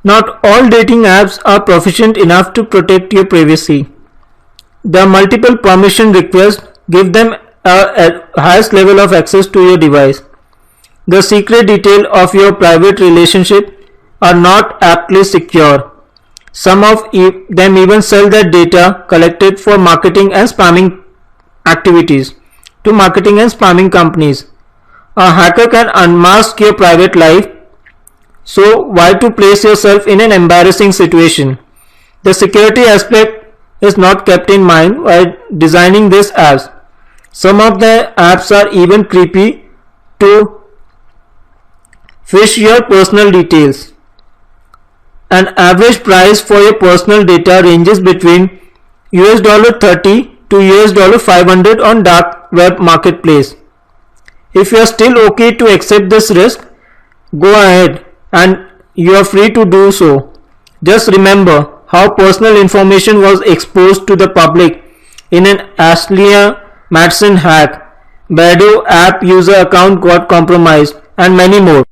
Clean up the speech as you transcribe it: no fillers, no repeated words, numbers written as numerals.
Not all dating apps are proficient enough to protect your privacy. The multiple permission requests give them a highest level of access to your device. The secret detail of your private relationship are not aptly secure. Some of them even sell their data collected for marketing and spamming activities to marketing and spamming companies. A hacker can unmask your private life, so why to place yourself in an embarrassing situation? The security aspect is not kept in mind while designing these apps. Some of the apps are even creepy to phish your personal details. An average price for your personal data ranges between $30 to $500 on dark web marketplace. If you are still okay to accept this risk, go ahead and you are free to do so. Just remember how personal information was exposed to the public in an Ashley Madison hack, Bado app user account got compromised, and many more.